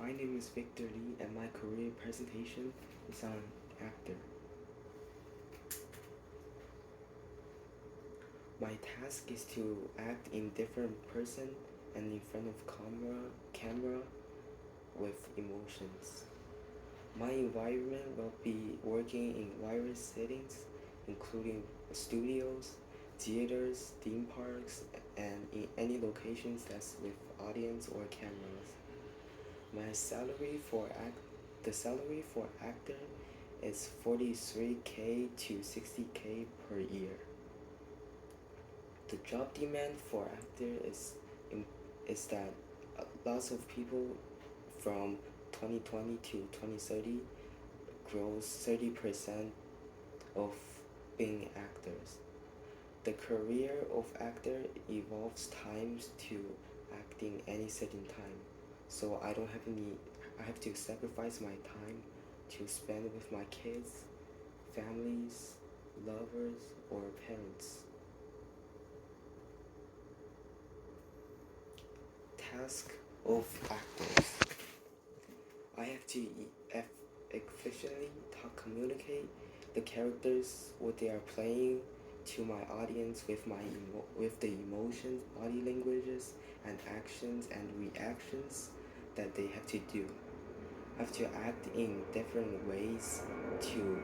My name is Victor Lee, and my career presentation is on actor. My task is to act in different person and in front of camera with emotions. My environment will be working in various settings, including studios, theaters, theme parks, and in any locations that's with audience or cameras. My salary for the salary for actor is 43K to 60K per year. The job demand for actor is that lots of people from 2020 to 2030 grows 30% of being actors. The career of actor evolves times to acting any certain time, so I have to sacrifice my time to spend with my kids, families, lovers, or parents. Task of actors. I have to efficiently communicate the characters, what they are playing, to my audience with the emotions, body languages, and actions and reactions that they have to do. I have to act in different ways to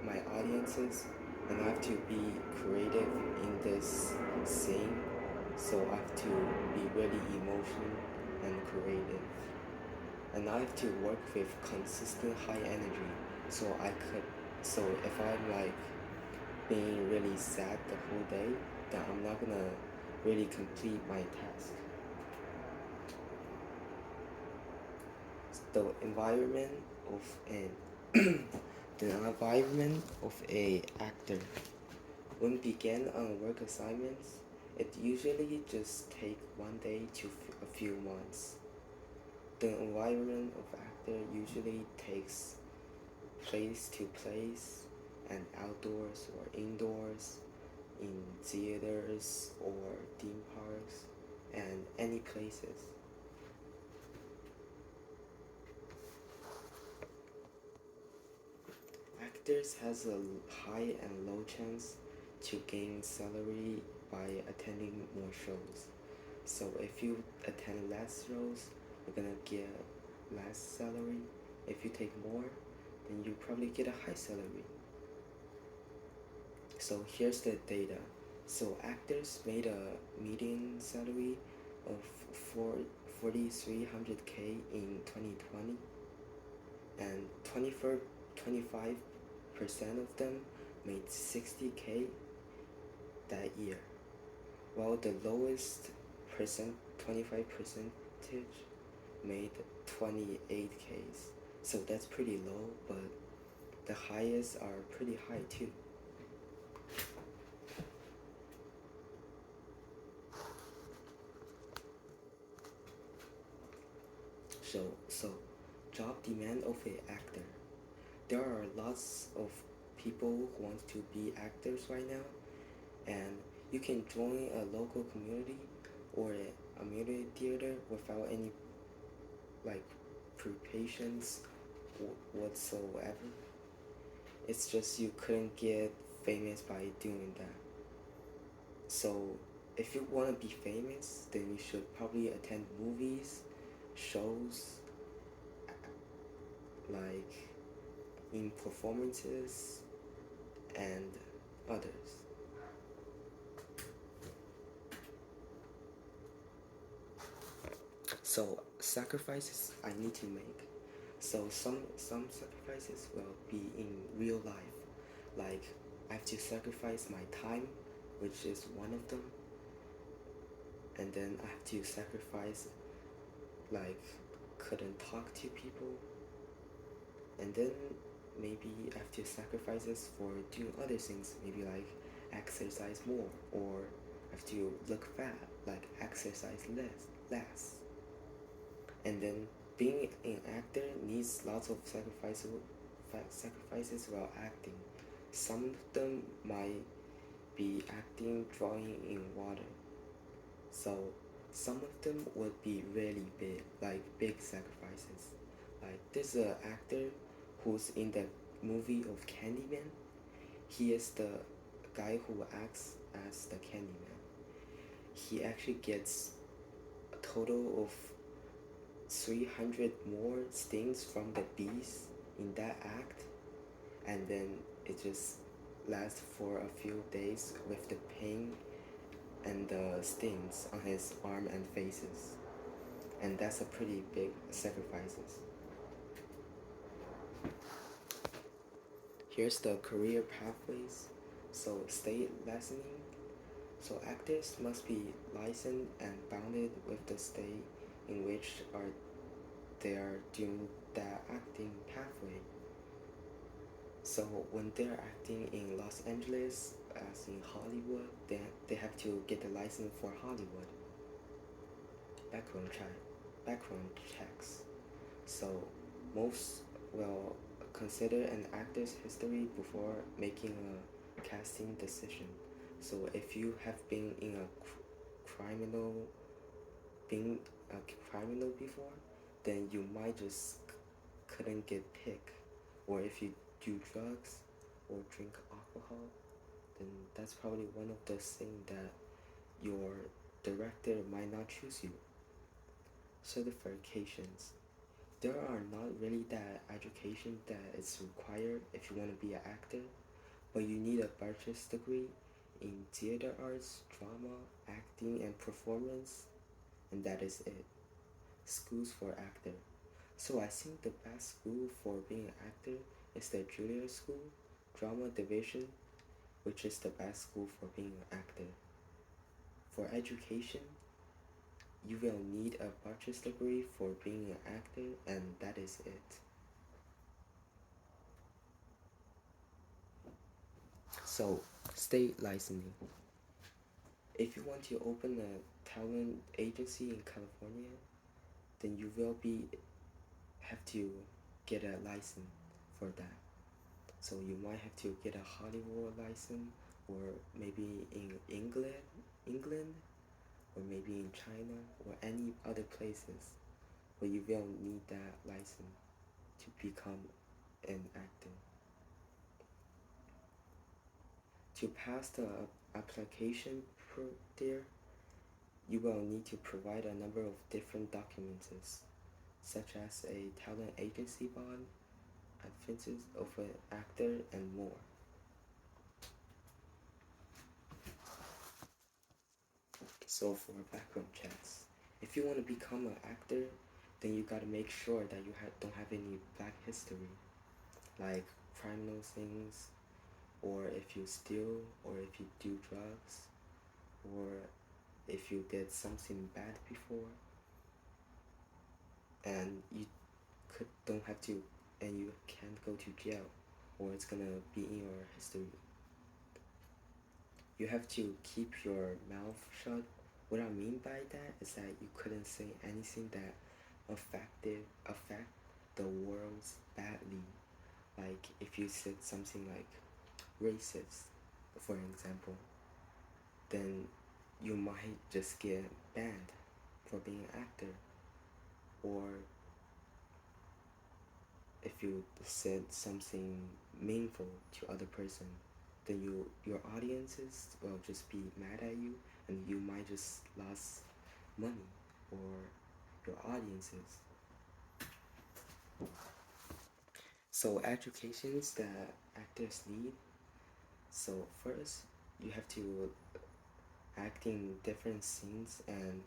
my audiences, and I have to be creative in this scene, so I have to be really emotional and creative. And I have to work with consistent high energy, so if I'm like being really sad the whole day, then I'm not gonna really complete my task. The environment of the environment of a actor. When begin on work assignments, it usually just take one day to a few months. The environment of actor usually takes place to place and outdoors or indoors, in theaters or theme parks, and any places. Actors has a high and low chance to gain salary by attending more shows. So if you attend less shows, you're gonna get less salary. If you take more, then you probably get a high salary. So here's the data. So actors made a median salary of 4,300K in 2020, and 25% of them made 60K that year, while the lowest 25 percentage made 28Ks. So that's pretty low, but the highest are pretty high too. So job demand of an actor. There are lots of people who want to be actors right now, and you can join a local community or a community theater without any like preparations whatsoever. It's just you couldn't get famous by doing that. So if you want to be famous, then you should probably attend movies, shows, like in performances and others. So sacrifices I need to make. So some sacrifices will be in real life, like I have to sacrifice my time, which is one of them, and then I have to sacrifice like couldn't talk to people, and then maybe I have to sacrifices for doing other things, maybe like exercise more, or I have to look fat, like exercise less. And then being an actor needs lots of sacrifices while acting. Some of them might be acting drawing in water. So Some of them would be really big, like big sacrifices. Like there's an actor who's in the movie of Candyman. He is the guy who acts as the Candyman. He actually gets a total of 300 more stings from the bees in that act, and then it just lasts for a few days with the pain and the stings on his arm and faces. And that's a pretty big sacrifices. Here's the career pathways. So state licensing. So actors must be licensed and bounded with the state in which they are doing the acting pathway. So when they're acting in Los Angeles, as in Hollywood, they have to get a license for Hollywood. Background checks. So most will consider an actor's history before making a casting decision. So if you have been in criminal being a criminal before, then you might just couldn't get picked. Or if you do drugs or drink alcohol, then that's probably one of those things that your director might not choose you. Certifications. There are not really that education that is required if you want to be an actor, but you need a bachelor's degree in theater arts, drama, acting, and performance, and that is it. Schools for actor. So I think the best school for being an actor is the Juilliard School, Drama Division, which is the best school for being an actor. For education, you will need a bachelor's degree for being an actor, and that is it. So, state licensing. If you want to open a talent agency in California, then you will have to get a license for that. So you might have to get a Hollywood license, or maybe in England, or maybe in China, or any other places. But you will need that license to become an actor. To pass the application there, you will need to provide a number of different documents, such as a talent agency bond, offenses of an actor, and more. So for background checks, if you want to become an actor, then you gotta make sure that you don't have any black history, like criminal things, or if you steal, or if you do drugs, or if you did something bad before, and you don't have to, and you can't go to jail, or it's gonna be in your history. You have to keep your mouth shut. What I mean by that is that you couldn't say anything that affect the world badly. Like if you said something like racist, for example, then you might just get banned for being an actor. Or if you said something meaningful to other person, then your audiences will just be mad at you, and you might just lose money or your audiences. So educations that actors need. So first, you have to act in different scenes and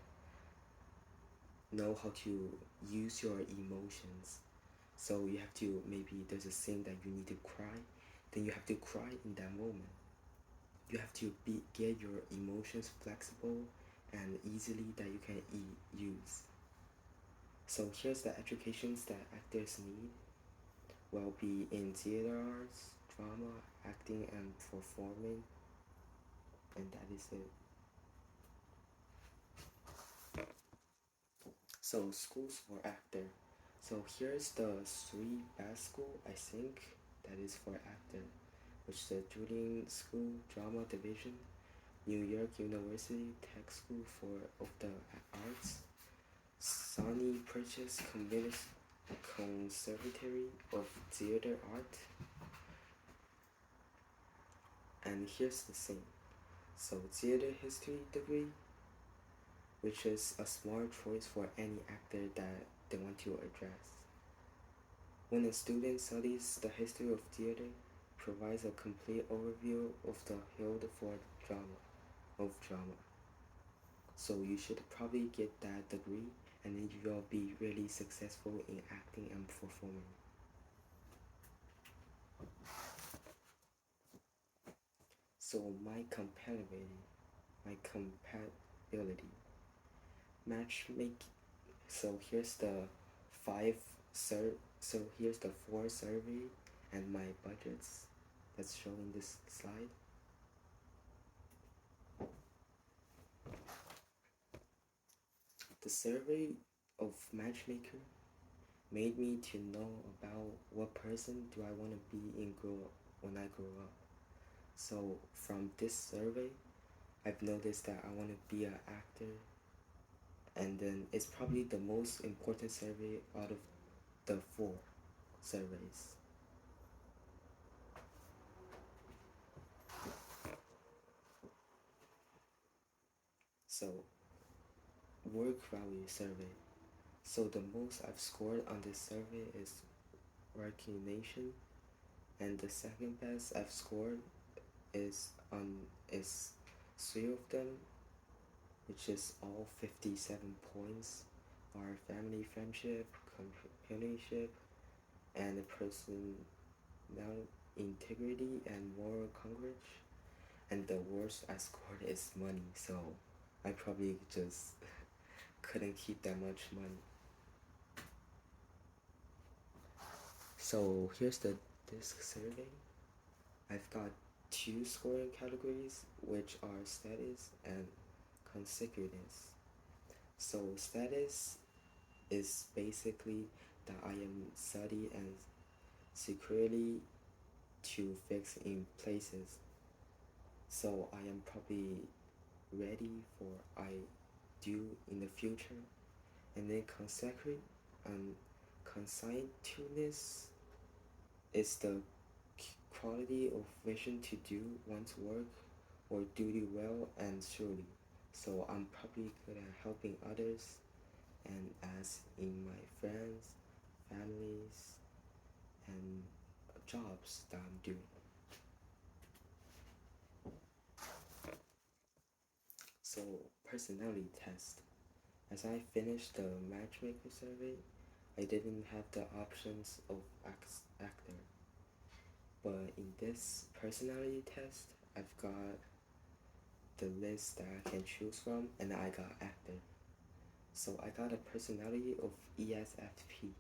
know how to use your emotions. So you have to, maybe there's a scene that you need to cry, then you have to cry in that moment. You have to get your emotions flexible and easily that you can use. So here's the educations that actors need. Will be in theater arts, drama, acting, and performing, and that is it. So schools for actor. So here's the three best school I think that is for actor, which is the Juilliard School, Drama Division, New York University Tech School of the Arts, Sony Purchase Conservatory of Theater Art, and here's the thing. So theater history degree, which is a smart choice for any actor that they want to address. When a student studies the history of theater, provides a complete overview of the field drama. So you should probably get that degree, and then you will be really successful in acting and performing. So my compatibility, matchmaking. So here's the five So here's the four survey and my budgets that's shown in this slide. The survey of matchmaker made me to know about what person do I want to be when I grow up. So from this survey, I've noticed that I want to be an actor, and then it's probably the most important survey out of the four surveys. So work value survey. So the most I've scored on this survey is recognition, and the second best I've scored is three of them, which is all 57 points, are family, friendship, companionship, and personal integrity and moral courage. And the worst I scored is money, so I probably just couldn't keep that much money. So here's the disc survey. I've got two scoring categories, which are status and consecutiveness. So status is basically that I am study and securely to fix in places. So I am probably ready for I do in the future. And then consecrate and conscientiousness is the quality of vision to do one's work or duty well and surely. So I'm probably good at helping others, and as in my friends, families, and jobs that I'm doing. So personality test. As I finished the matchmaker survey, I didn't have the options of actor. But in this personality test, I've got the list that I can choose from, and I got actor. So I got a personality of ESFP,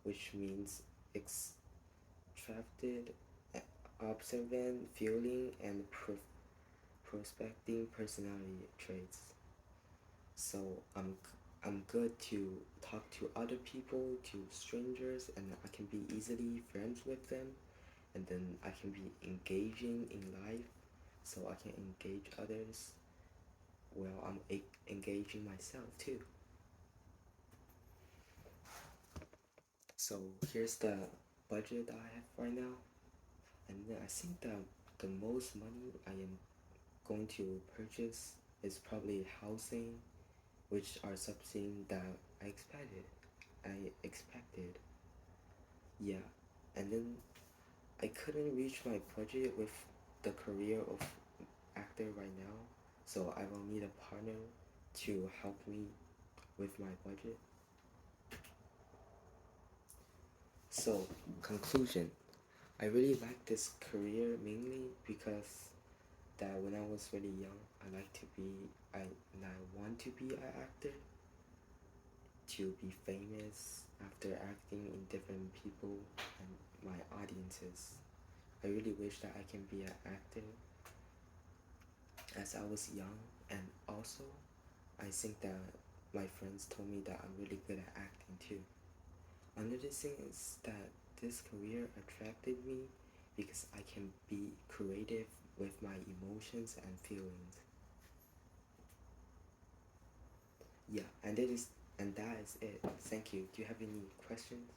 which means extroverted, observant, feeling, and prospecting personality traits. So I'm good to talk to other people, to strangers, and I can be easily friends with them, and then I can be engaging in life, so I can engage others while I'm engaging myself too. So here's the budget I have right now, and then I think that the most money I am going to purchase is probably housing, which are something that I expected. Yeah, and then I couldn't reach my budget with the career of actor right now, so I will need a partner to help me with my budget. So, conclusion. I really like this career mainly because that when I was really young, I want to be an actor, to be famous after acting in different people and my audiences. I really wish that I can be an actor as I was young, and also I think that my friends told me that I'm really good at acting too. Another thing is that this career attracted me because I can be creative with my emotions and feelings. Yeah, and that is it. Thank you. Do you have any questions?